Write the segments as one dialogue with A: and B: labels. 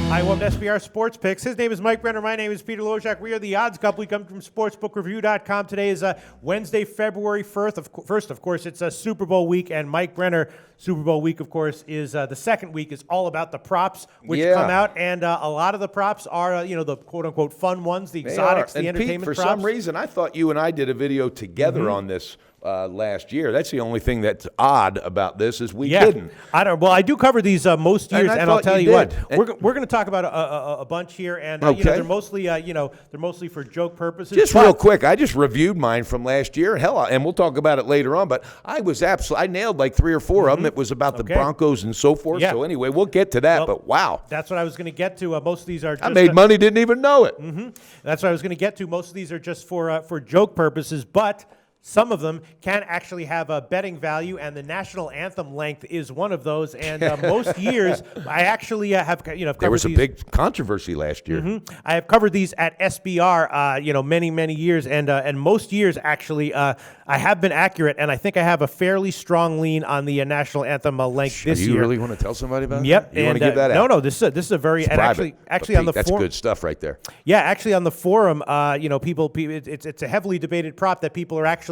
A: Hi, welcome to SBR Sports Picks. His name is Mike Brenner. My name is Peter Loshak. We are the odds couple. We come from SportsbookReview.com. Today is Wednesday, February 1st. Of course, it's Super Bowl week, and Mike Brenner, Super Bowl week, of course, is the second week is all about the props which come out, and a lot of the props are, the quote-unquote fun ones, the exotics, the entertainment
B: Pete, for
A: props.
B: some reason, I thought you and I did a video together on this last year. That's the only thing that's odd about this is we didn't.
A: I do cover these most years, and I'll tell you what, we're going to talk about a bunch here, and they're mostly for joke purposes.
B: Just real quick, I just reviewed mine from last year. Hell, and we'll talk about it later on. But I nailed like 3 or 4 of them. It was about the Broncos and so forth. Yeah. So anyway, we'll get to that. But wow,
A: that's what I was going to get to. Most of these are.
B: I made money, didn't even know it.
A: That's what I was going to get to. Most of these are just for joke purposes, but some of them can actually have a betting value, and the national anthem length is one of those. And most years, I actually have covered
B: there was a big controversy last year.
A: I have covered these at SBR, many years, and most years actually, I have been accurate, and I think I have a fairly strong lean on the national anthem length this year.
B: Do you really want to tell somebody about
A: Yep.
B: that? You want to give that out?
A: No. This is a very actually
B: Pete,
A: on the
B: that's
A: forum.
B: good stuff right there.
A: Yeah, actually on the forum, people, it's a heavily debated prop that people are actually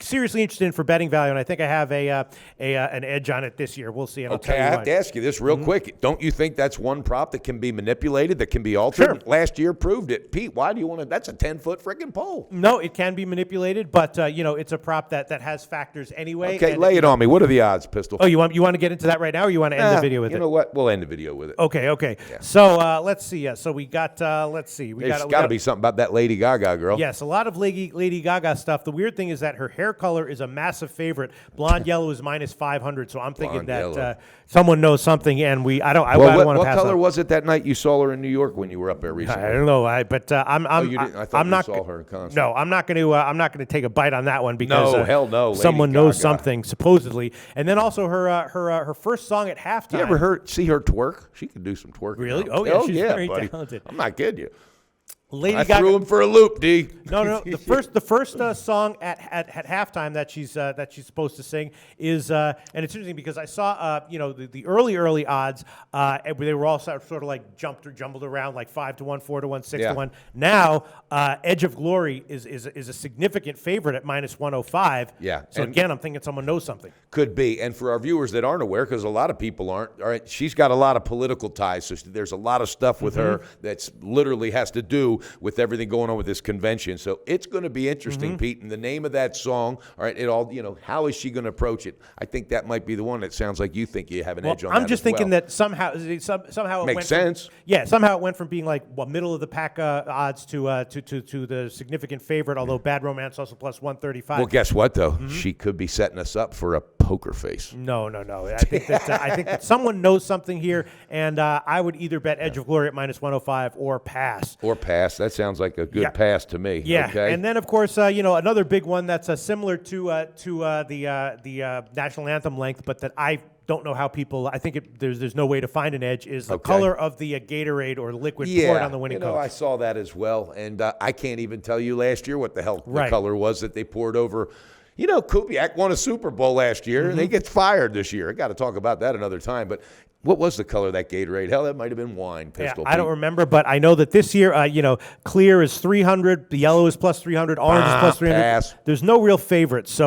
A: seriously interested in for betting value, and I think I have an edge on it this year. We'll see. And I'll tell you
B: I have to ask you this real quick. Don't you think that's one prop that can be manipulated, that can be altered?
A: Sure.
B: Last year proved it. Pete, why do you want to? That's a 10-foot freaking pole.
A: No, it can be manipulated, but it's a prop that has factors anyway.
B: Okay, lay it on me. What are the odds, Pistol?
A: Oh, you want to get into that right now, or you want to end the video with it?
B: You know what? We'll end the video with it.
A: Okay.
B: Yeah.
A: So let's see. So we got. Let's see.
B: There's got to be something about that Lady Gaga girl.
A: Yes, a lot of Lady Gaga stuff. The weird thing is that her hair color is a massive favorite. Blonde yellow is minus 500. So I'm thinking that someone knows something, and I don't want to pass.
B: What color was it that night you saw her in New York when you were up there recently?
A: I don't know. I'm
B: you didn't. I thought you saw her in concert.
A: No, I'm not going to take a bite on that one because
B: hell no.
A: Someone knows something supposedly, and then also her first song at halftime.
B: You ever see her twerk? She can do some twerking.
A: Really?
B: Now.
A: Oh yeah, she's very
B: buddy.
A: talented.
B: I'm not kidding you.
A: Lady
B: I
A: Gaga
B: threw him for a loop, D.
A: No. The first song at halftime that she's supposed to sing is and it's interesting because I saw the early odds they were all sort of like jumbled around like 5-1, 4-1, 6-1. Now Edge of Glory is a significant favorite at minus 105.
B: Yeah.
A: So again, I'm thinking someone knows something.
B: Could be. And for our viewers that aren't aware, because a lot of people aren't, all right, she's got a lot of political ties. So there's a lot of stuff with her that's literally has to do with everything going on with this convention. So it's going to be interesting, Pete. And the name of that song, all right, how is she going to approach it? I think that might be the one that sounds like you think you have an edge on that.
A: I'm just thinking that somehow it
B: makes sense.
A: Somehow it went from being like middle of the pack odds to the significant favorite, although Bad Romance also plus 135.
B: Well, guess what though? She could be setting us up for a poker face.
A: No. I think that someone knows something here, and I would either bet Edge of Glory at minus 105 or pass.
B: That sounds like a good pass to me.
A: Yeah,
B: okay?
A: And then of course another big one that's similar to the national anthem length, but that I don't know how people. I think there's no way to find an edge. Is the color of the Gatorade or liquid poured on the winning coach?
B: I saw that as well, and I can't even tell you last year what the hell the color was that they poured over. Kubiak won a Super Bowl last year, and he gets fired this year. I got to talk about that another time. But what was the color of that Gatorade? Hell, that might have been wine, Pistol.
A: I don't remember, but I know that this year, clear is 300, the yellow is plus 300, orange is plus 300.
B: Pass.
A: There's no real favorites,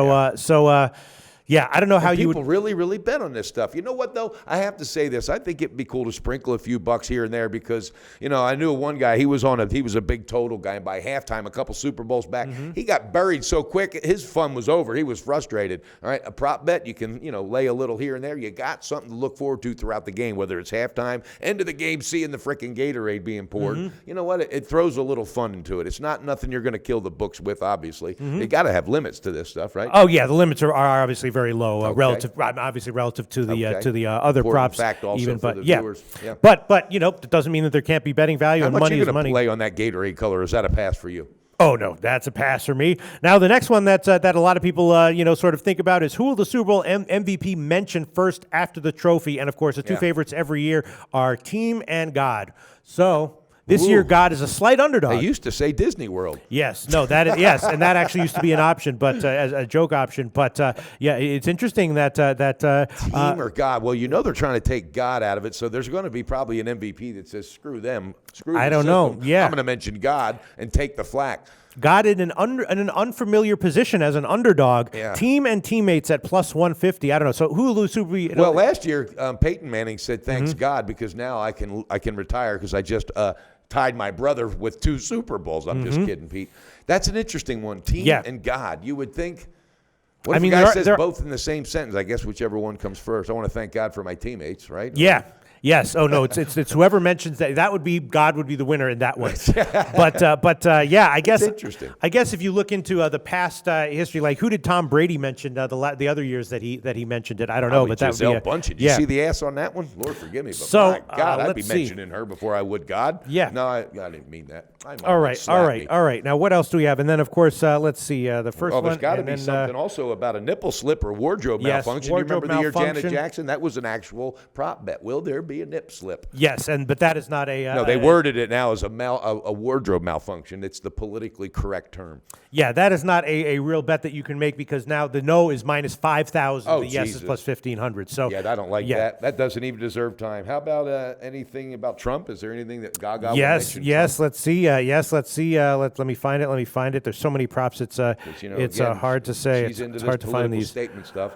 A: I don't know how you would.
B: People really bet on this stuff. You know what, though? I have to say this. I think it'd be cool to sprinkle a few bucks here and there because, I knew one guy, he was a big total guy, and by halftime, a couple Super Bowls back, he got buried so quick, his fun was over. He was frustrated. All right, a prop bet, you can, lay a little here and there. You got something to look forward to throughout the game, whether it's halftime, end of the game, seeing the freaking Gatorade being poured. You know what? It throws a little fun into it. It's not nothing you're going to kill the books with, obviously. You got to have limits to this stuff, right?
A: Oh, yeah, the limits are obviously very low, relative to the other
B: Important
A: props.
B: fact also
A: even,
B: for
A: but
B: the
A: yeah,
B: viewers. Yeah.
A: But it doesn't mean that there can't be betting value.
B: How
A: and
B: much
A: money
B: are you
A: is
B: going to
A: money.
B: play on that Gatorade color? Is that a pass for you?
A: Oh no, that's a pass for me. Now the next one that a lot of people sort of think about is who will the Super Bowl MVP mention first after the trophy, and of course the two favorites every year are Team and God. So This year, God is a slight underdog.
B: They used to say Disney World.
A: Yes, no, that is, yes, and that actually used to be an option, but as a joke option. But yeah, it's interesting that
B: Team or God? Well, they're trying to take God out of it, so there's going to be probably an MVP that says screw them, screw.
A: I
B: the
A: don't know.
B: system.
A: Yeah,
B: I'm going to mention God and take the flack.
A: God in an unfamiliar position as an underdog.
B: Yeah.
A: Team and teammates at plus 150. I don't know. So who will lose Super Bowl?
B: Well, last year Peyton Manning said thanks God because now I can retire because I just tied my brother with 2 Super Bowls. I'm just kidding, Pete. That's an interesting one. Team and God. You would think. What if a guy says both in the same sentence? I guess whichever one comes first. I want to thank God for my teammates, right?
A: Yeah. Yes. Oh no. It's whoever mentions that. That would be God would be the winner in that one. but yeah, I guess.
B: It's interesting.
A: I guess if you look into the past history, like who did Tom Brady mention the other years that he mentioned it? I don't know, but that would be
B: Bunch. Did you see the ass on that one? Lord forgive me, but
A: so,
B: my God, I'd be
A: let's
B: mentioning her before I would God.
A: Yeah.
B: No, I didn't mean that.
A: All right. Now what else do we have? And then of course, let's see the first one.
B: There's got to be something also about a nipple slip or wardrobe malfunction.
A: Wardrobe
B: you remember the year
A: malfunction.
B: Janet Jackson? That was an actual prop bet. Will there be a nip slip?
A: Yes, but that is not a.
B: No, they worded it now as a wardrobe malfunction. It's the politically correct term.
A: Yeah, that is not a real bet that you can make because now the no is minus 5,000. The yes is plus 1,500. So
B: yeah, I don't like that. That doesn't even deserve time. How about anything about Trump? Is there anything that Gaga?
A: Yes.
B: Trump?
A: Let's see. Let me find it. There's so many props. It's again, hard to say. It's hard to find these
B: statement stuff.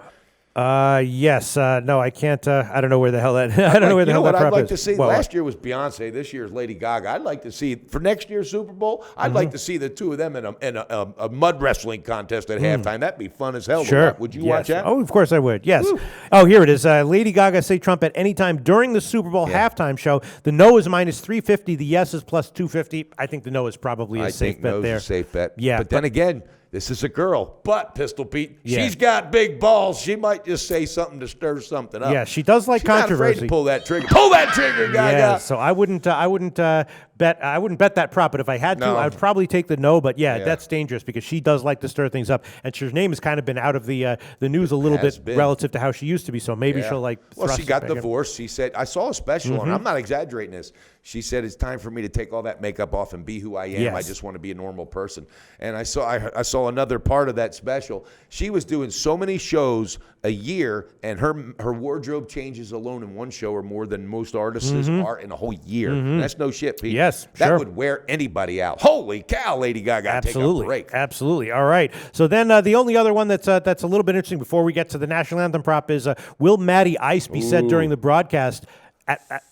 A: Yes. No, I can't. I don't know where the hell that. I don't know where the hell that prop is.
B: I'd like to see. Last year was Beyonce. This year is Lady Gaga. I'd like to see for next year's Super Bowl. I'd like to see the two of them in a mud wrestling contest at halftime. That'd be fun as hell.
A: Sure.
B: Would you watch that?
A: Oh, of course I would. Yes.
B: Woo.
A: Oh, here it is. Lady Gaga say Trump at any time during the Super Bowl halftime show. The no is minus 350. The yes is plus 250. I think the no is probably a safe bet there.
B: A safe bet.
A: Yeah.
B: But then again. This is a girl, but Pistol Pete, she's got big balls. She might just say something to stir something up.
A: Yeah, she does like controversy.
B: Not afraid to pull that trigger. Pull that trigger, Gaga.
A: Yeah, so I wouldn't bet that prop, but if I had to, I would probably take the no. But yeah, that's dangerous because she does like to stir things up, and her name has kind of been out of the news a little bit relative to how she used to be. So maybe she'll like.
B: Well, she got divorced. She said, I saw a special on her. I'm not exaggerating this. She said it's time for me to take all that makeup off and be who I am. I just want to be a normal person. And I saw another part of that special. She was doing so many shows a year, and her wardrobe changes alone in one show are more than most artists are in a whole year. That's no shit, Pete.
A: Yes,
B: that would wear anybody out. Holy cow, Lady Gaga, take a break.
A: Absolutely. All right. So then the only other one that's a little bit interesting before we get to the national anthem prop is will Matty Ice be said during the broadcast?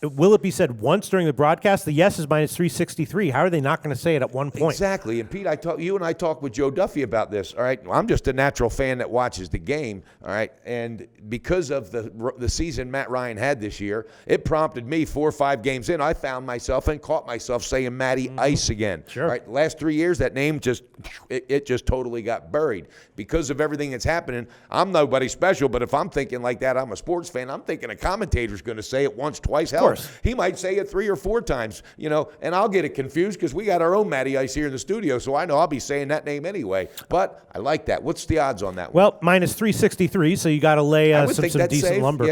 A: Will it be said once during the broadcast? The yes is minus 363. How are they not going to say it at one point?
B: Exactly. And Pete, you and I talked with Joe Duffy about this. All right, I'm just a natural fan that watches the game. All right, and because of the season Matt Ryan had this year, it prompted me 4 or 5 games in. I found myself and caught myself saying Matty Ice again.
A: Sure.
B: All right, last 3 years that name just totally got buried because of everything that's happening. I'm nobody special, but if I'm thinking like that, I'm a sports fan. I'm thinking a commentator's going to say it once, twice. Hell, he might say it 3 or 4 times, and I'll get it confused because we got our own Matty Ice here in the studio, so I know I'll be saying that name anyway. But I like that. What's the odds on that one?
A: Well, minus 363, so you got to lay some decent
B: safe.
A: lumber.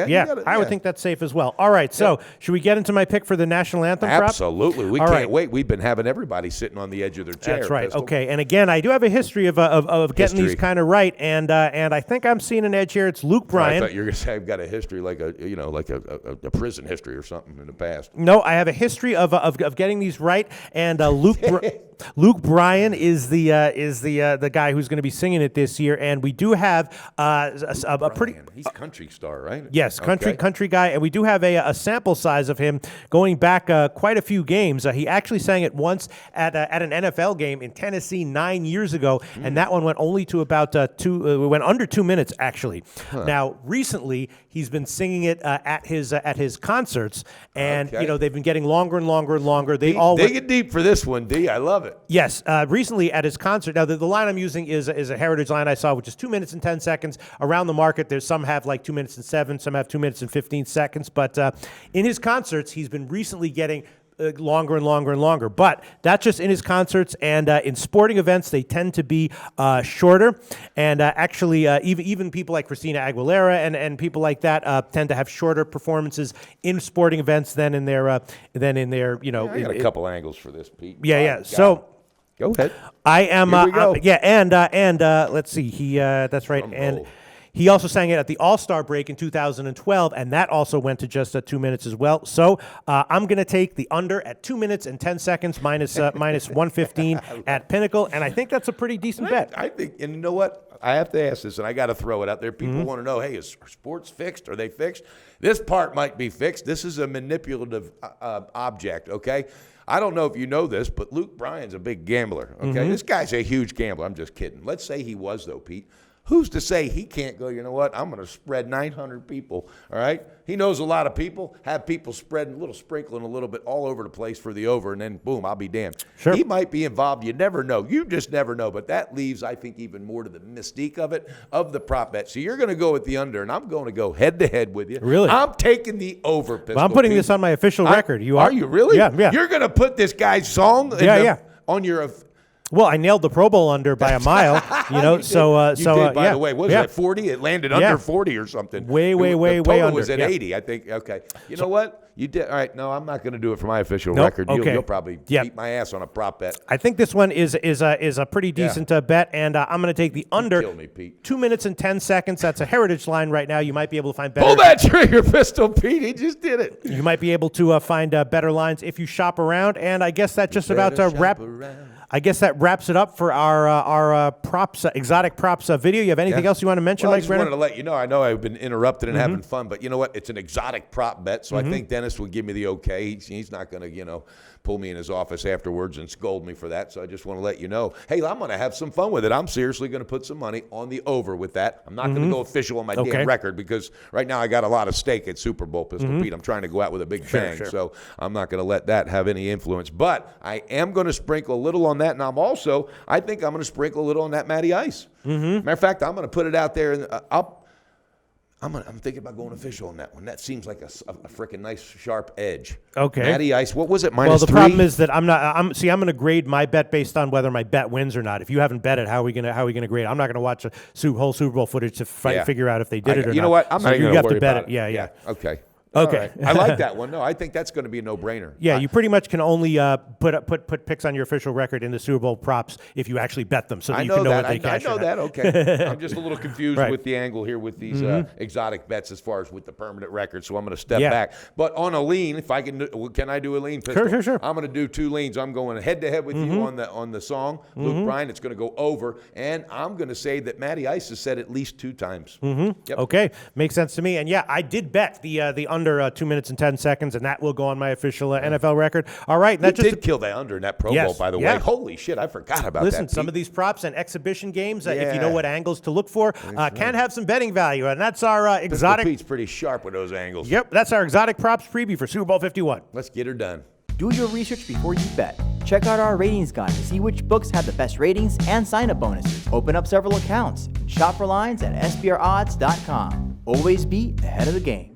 A: I would think that's safe as well. All right, so should we get into my pick for the national anthem prop?
B: Absolutely. We can't wait. We've been having everybody sitting on the edge of their chair.
A: That's right.
B: Pistol.
A: Okay, and again, I do have a history of getting these kind of right, and I think I'm seeing an edge here. It's Luke Bryan.
B: I thought you were going to say I've got a history like a prison history or something in the past.
A: No, I have a history of getting these right, and Luke Bryan is the guy who's going to be singing it this year, and we do have a pretty.
B: He's a country star, right?
A: Yes, country guy, and we do have a sample size of him going back quite a few games. He actually sang it once at an NFL game in Tennessee 9 years ago, and that one went only to about went under 2 minutes actually. Now recently he's been singing it at his concerts, and they've been getting longer and longer and longer. They all
B: dig deep for this one, D. I love it.
A: Yes, recently at his concert. Now the line I'm using is a Heritage line I saw, which is 2 minutes and 10 seconds. Around the market, there's some have like 2 minutes and 7, some have 2 minutes and 15 seconds. But in his concerts, he's been recently getting longer and longer and longer. But that's just in his concerts, and in sporting events, they tend to be shorter. And actually, even people like Christina Aguilera and people like that tend to have shorter performances in sporting events than in their you know.
B: I got a couple angles for this, Pete.
A: Yeah. So.
B: Go ahead.
A: I am.
B: Here we go.
A: And let's see. He. That's right. And he also sang it at the All-Star break in 2012, and that also went to just 2 minutes as well. So I'm going to take the under at 2 minutes and 10 seconds minus 115 at Pinnacle, and I think that's a pretty decent bet.
B: I think, and you know what? I have to ask this, and I got to throw it out there. People want to know, hey, is sports fixed? Are they fixed? This part might be fixed. This is a manipulative object, okay? I don't know if you know this, but Luke Bryan's a big gambler, okay? This guy's a huge gambler. I'm just kidding. Let's say he was, though, Pete. Who's to say he can't go, you know what, I'm going to spread 900 people, all right? He knows a lot of people, have people spreading, a little sprinkling a little bit all over the place for the over, and then boom, I'll be damned.
A: Sure.
B: He might be involved. You never know. You just never know. But that leaves, I think, even more to the mystique of it, of the prop bet. So you're going to go with the under, and I'm going to go head-to-head with you.
A: Really?
B: I'm taking the over, Pistol
A: Well, I'm putting
B: Pete.
A: this on my official record. You are?
B: Are you really?
A: Yeah.
B: You're going to put this guy's song on your...
A: Well, I nailed the Pro Bowl under by a mile, you know.
B: You did, by
A: yeah.
B: the way. What was it, 40? It landed under 40 or something.
A: Way
B: The total
A: under.
B: was at 80, I think. Okay. You know what? You did. All right. No, I'm not going to do it for my official record.
A: Okay.
B: You'll probably beat my ass on a prop bet.
A: I think this one is a pretty decent bet, and I'm going to take the under.
B: Kill me, Pete.
A: 2 minutes and 10 seconds. That's a heritage line right now. You might be able to find better.
B: Pull that trigger, Pistol Pete. He just did it.
A: You might be able to find better lines if you shop around, and I guess that just about wraps it up for our props, exotic props video. You have anything else you want to mention,
B: Well, I
A: Mike
B: just
A: Brenner?
B: wanted to let you know. I know I've been interrupted and having fun, but you know what? It's an exotic prop bet, so I think Dennis will give me the okay. He's not going to, pull me in his office afterwards and scold me for that. So I just want to let you know, hey, I'm going to have some fun with it. I'm seriously going to put some money on the over with that. I'm not going to go official on my damn record because right now I got a lot of stake at Super Bowl, Pistol Pete. I'm trying to go out with a big bang, so I'm not going to let that have any influence. But I am going to sprinkle a little on that, and I think I'm going to sprinkle a little on that Matty Ice. Matter of fact, I'm going to put it out there, and I'm thinking about going official on that one. That seems like a freaking nice sharp edge.
A: Okay.
B: Matty Ice, what was it?
A: Well, the
B: -3?
A: problem is that I'm going to grade my bet based on whether my bet wins or not. If you haven't bet it, how are we going to grade? I'm not going to watch whole Super Bowl footage to figure out if they did it or not.
B: You know what? I'm not
A: you
B: going
A: have
B: to worry
A: to bet
B: about
A: it. Yeah.
B: Okay.
A: Okay.
B: All right. I like that one. No, I think that's going to be a no-brainer.
A: Yeah, you pretty much can only put picks on your official record in the Super Bowl props if you actually bet them, so that you can know what they cash.
B: I know
A: in
B: that.
A: at.
B: Okay. I'm just a little confused
A: Right.
B: with the angle here with these exotic bets as far as with the permanent record. So I'm going to step back. But on a lean, if I can I do a lean, Pistol?
A: Sure.
B: I'm going to do 2 leans. I'm going head-to-head with you on the song, Luke Bryan. It's going to go over, and I'm going to say that Matty Ice has said at least 2 times. Yep.
A: Okay, makes sense to me. And yeah, I did bet the under 2 minutes and 10 seconds, and that will go on my official NFL record. All right,
B: that did kill that under in that Pro Bowl, by the way. Holy shit, I forgot about that.
A: Listen, some of these props and exhibition games, if you know what angles to look for, can have some betting value, and that's our exotic.
B: Pete's pretty sharp with those angles.
A: Yep, that's our exotic props preview for Super Bowl 51.
B: Let's get her done.
C: Do your research before you bet. Check out our ratings guide to see which books have the best ratings and sign-up bonuses. Open up several accounts. Shop for lines at sbrodds.com. Always be ahead of the game.